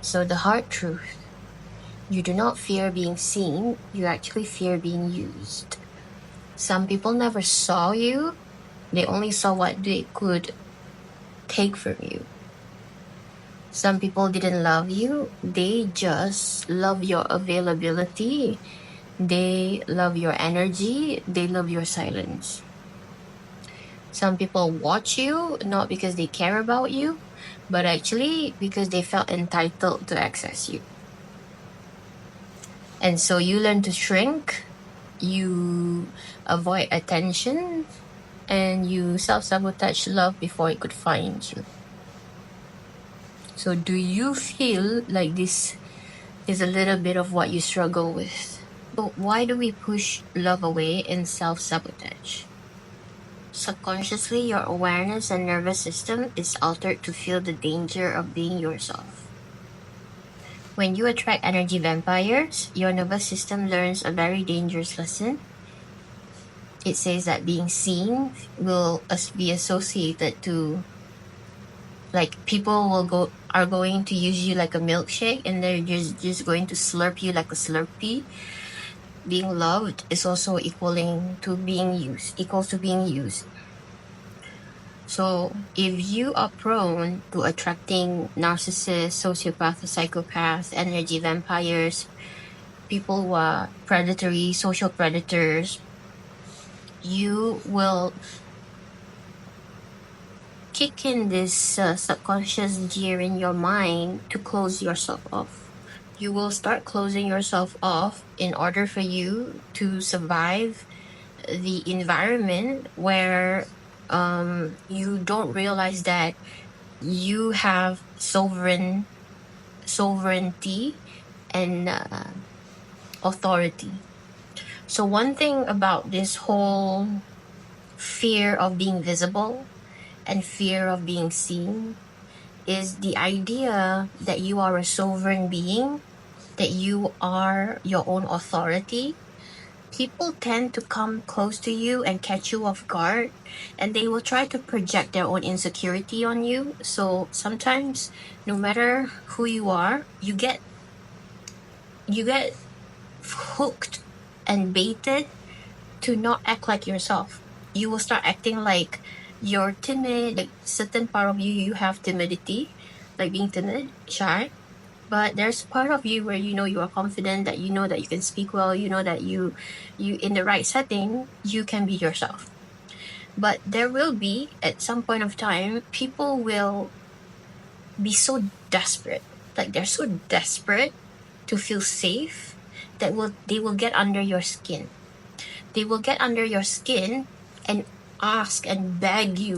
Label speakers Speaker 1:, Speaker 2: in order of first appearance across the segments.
Speaker 1: So the hard truth, you do not fear being seen, you actually fear being used. Some people never saw you, they only saw what they could take from you. Some people didn't love you, they just love your availability, they love your energy, they love your silence. Some people watch you not because they care about you, but actually because they felt entitled to access you. And so you learn to shrink, you avoid attention, and you self-sabotage love before it could find you. So do you feel like this is a little bit of what you struggle with? So why do we push love away and self-sabotage? Subconsciously, your awareness and nervous system is altered to feel the danger of being yourself. When you attract energy vampires, your nervous system learns a very dangerous lesson. It says that being seen will be associated to, like, people are going to use you like a milkshake and they're just going to slurp you like a Slurpee. Being loved is also equals to being used. So if you are prone to attracting narcissists, sociopaths, psychopaths, energy vampires, people who are predatory, social predators, you will kick in this subconscious gear in your mind to close yourself off. You will start closing yourself off in order for you to survive the environment where you don't realize that you have sovereignty and authority. So one thing about this whole fear of being visible and fear of being seen is the idea that you are a sovereign being, that you are your own authority. People tend to come close to you and catch you off guard, and they will try to project their own insecurity on you. So sometimes, no matter who you are, you get hooked and baited to not act like yourself. You will start acting like you're timid. Like, certain part of you have timidity, like being timid, shy. But there's part of you where you know you are confident, that you know that you can speak well, you know that you in the right setting, you can be yourself. But there will be, at some point of time, people will be so desperate. Like, they're so desperate to feel safe that they will get under your skin. They will get under your skin and ask and beg you.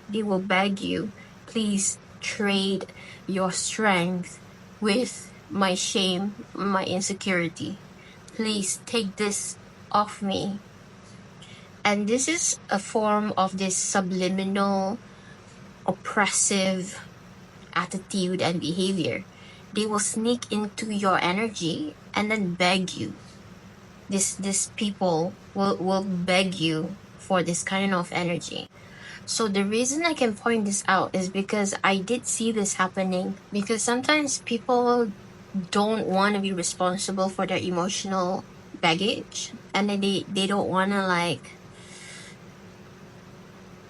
Speaker 1: They will beg you, please trade your strength with my shame, my insecurity. Please take this off me. And this is a form of this subliminal, oppressive attitude and behavior. They will sneak into your energy and then beg you. These people will beg you for this kind of energy. So the reason I can point this out is because I did see this happening. Because sometimes people don't want to be responsible for their emotional baggage, and then they don't want to, like,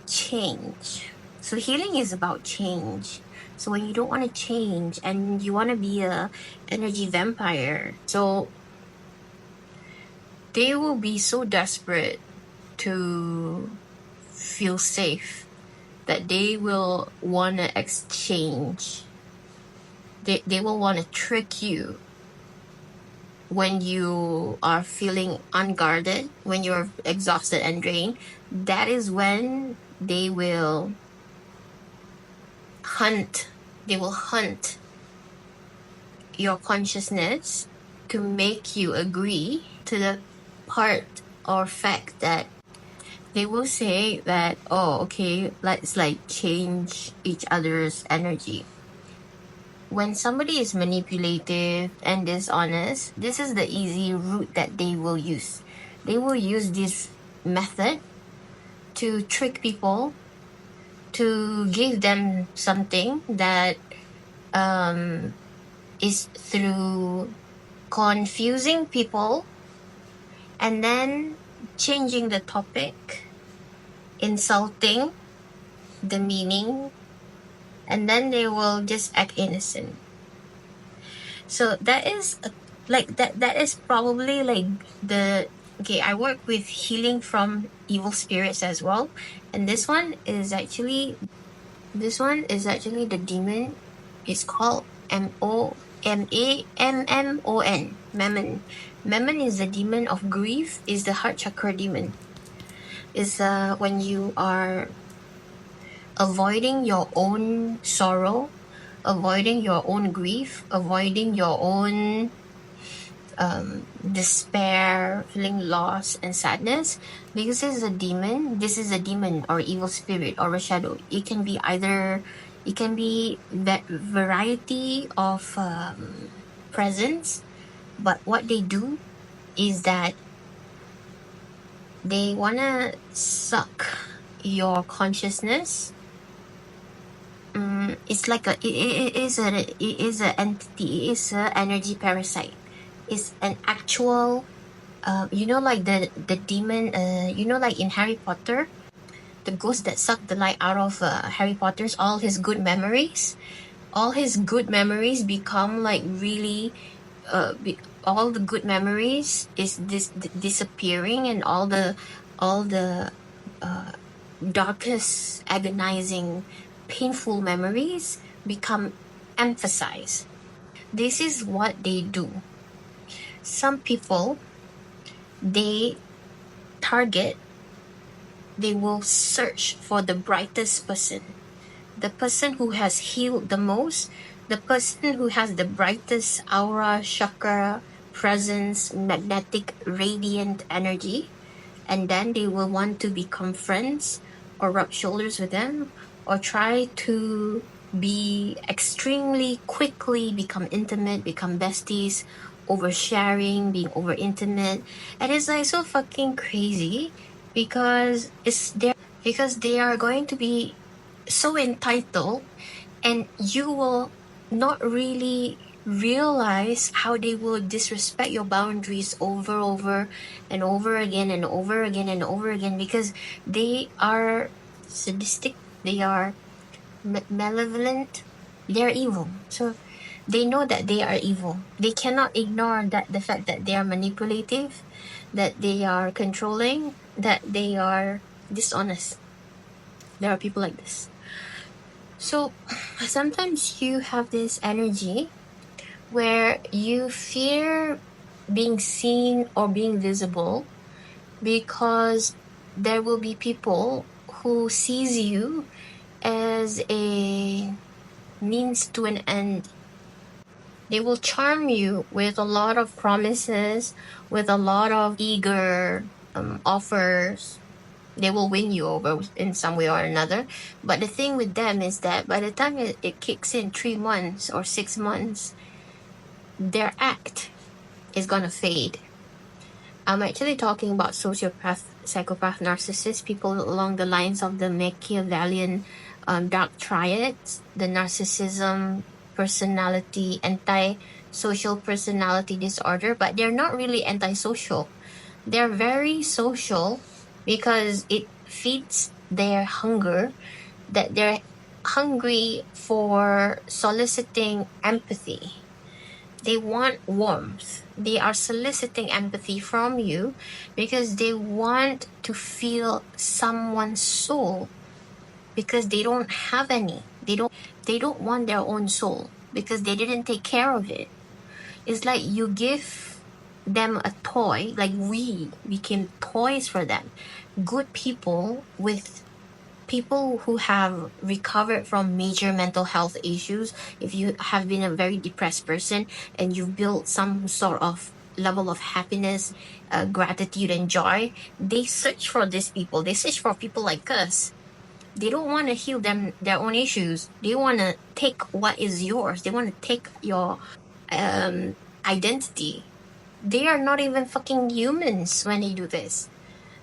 Speaker 1: change. So healing is about change. So when you don't want to change and you want to be a energy vampire, so they will be so desperate to feel safe that they will want to exchange. They will want to trick you when you are feeling unguarded, when you're exhausted and drained. That is when they will hunt your consciousness to make you agree to the part or fact that they will say that, oh, okay, let's like change each other's energy. When somebody is manipulative and dishonest, this is the easy route that they will use. They will use this method to trick people, to give them something that is through confusing people and then changing the topic, insulting the meaning, and then they will just act innocent. So that is that is probably like the okay, I work with healing from evil spirits as well, and this one is actually the demon. It's called Mammon. Mammon is the demon of grief, is the heart chakra demon. Is when you are avoiding your own sorrow, avoiding your own grief, avoiding your own despair, feeling loss and sadness. Because this is a demon or evil spirit or a shadow. It can be that variety of presence, but what they do is that they wanna suck your consciousness. It's like it is an entity. It is an energy parasite. It's an actual, like the demon. Like in Harry Potter, the ghost that sucked the light out of Harry Potter's all his good memories. All his good memories become like really, all the good memories is disappearing, and all the darkest, agonizing, painful memories become emphasized. This is what they do. Some people, they will search for the brightest person, the person who has healed the most, the person who has the brightest aura, chakra, presence, magnetic, radiant energy, and then they will want to become friends or rub shoulders with them or try to be extremely quickly become intimate, become besties, oversharing, being over intimate. And it's like so fucking crazy because they are going to be so entitled, and you will not really realize how they will disrespect your boundaries over and over again and over again and over again, because they are sadistic, they are malevolent, they're evil. So they know that they are evil. They cannot ignore the fact that they are manipulative, that they are controlling, that they are dishonest. There are people like this. So sometimes you have this energy where you fear being seen or being visible, because there will be people who sees you as a means to an end. They will charm you with a lot of promises, with a lot of eager offers. They will win you over in some way or another. But the thing with them is that by the time it kicks in 3 months or 6 months, their act is gonna fade. I'm actually talking about sociopath, psychopath, narcissist, people along the lines of the Machiavellian dark triads, the narcissism, personality, anti-social personality disorder, but they're not really antisocial. They're very social because it feeds their hunger, that they're hungry for soliciting empathy. They want warmth. They are soliciting empathy from you because they want to feel someone's soul, because they don't have any. They don't want their own soul because they didn't take care of it. It's like you give them a toy, like we became toys for them. Good people who have recovered from major mental health issues, if you have been a very depressed person and you've built some sort of level of happiness, gratitude and joy, they search for these people. They search for people like us. They don't want to heal their own issues. They want to take what is yours. They want to take your identity. They are not even fucking humans when they do this.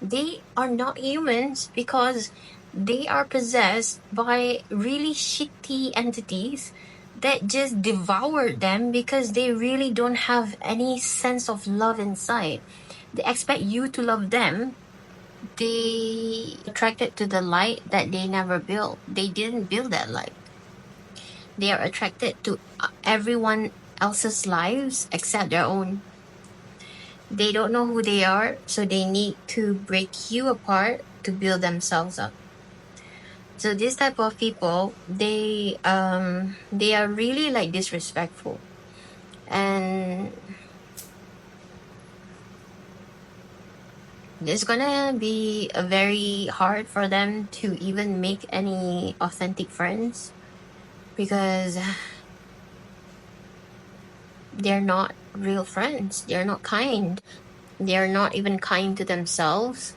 Speaker 1: They are not humans because they are possessed by really shitty entities that just devour them because they really don't have any sense of love inside. They expect you to love them. They attracted to the light that they never built. They didn't build that light. They are attracted to everyone else's lives except their own. They don't know who they are, so they need to break you apart to build themselves up. So this type of people, they are really like disrespectful, and it's gonna be very hard for them to even make any authentic friends because they're not real friends. They're not kind. They're not even kind to themselves.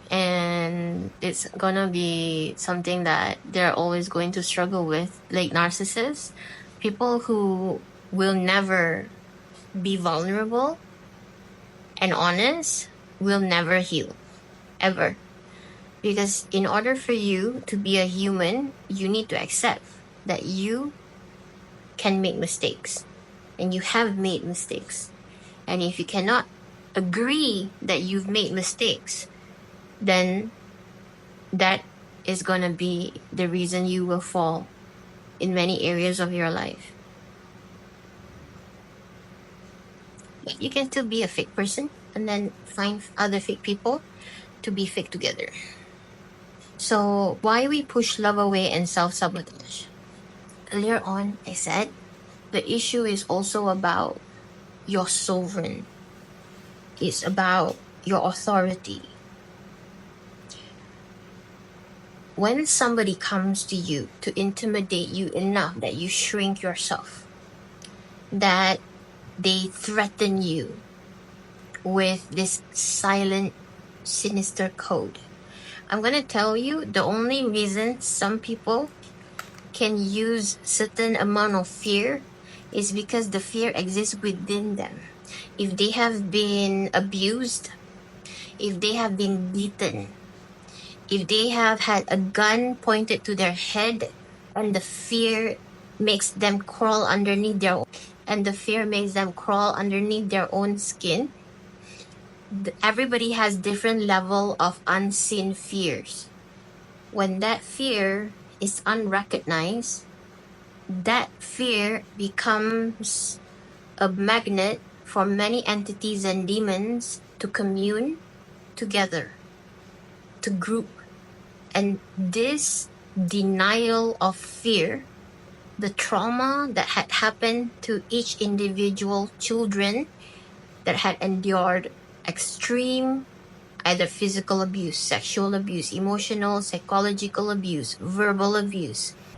Speaker 1: And it's gonna be something that they're always going to struggle with, like narcissists, people who will never be vulnerable and honest will never heal, ever. Because in order for you to be a human, you need to accept that you can make mistakes and you have made mistakes. And if you cannot agree that you've made mistakes, then that is going to be the reason you will fall in many areas of your life. But you can still be a fake person and then find other fake people to be fake together. So why we push love away and self-sabotage? Earlier on, I said the issue is also about your sovereign. It's about your authority. When somebody comes to you to intimidate you enough that you shrink yourself, that they threaten you with this silent, sinister code, I'm going to tell you the only reason some people can use certain amount of fear is because the fear exists within them. If they have been abused, if they have been beaten, if they have had a gun pointed to their head and the fear makes them crawl underneath their own skin, everybody has different level of unseen fears. When that fear is unrecognized, that fear becomes a magnet for many entities and demons to commune together, to group. And this denial of fear, the trauma that had happened to each individual children that had endured extreme either physical abuse, sexual abuse, emotional, psychological abuse, verbal abuse,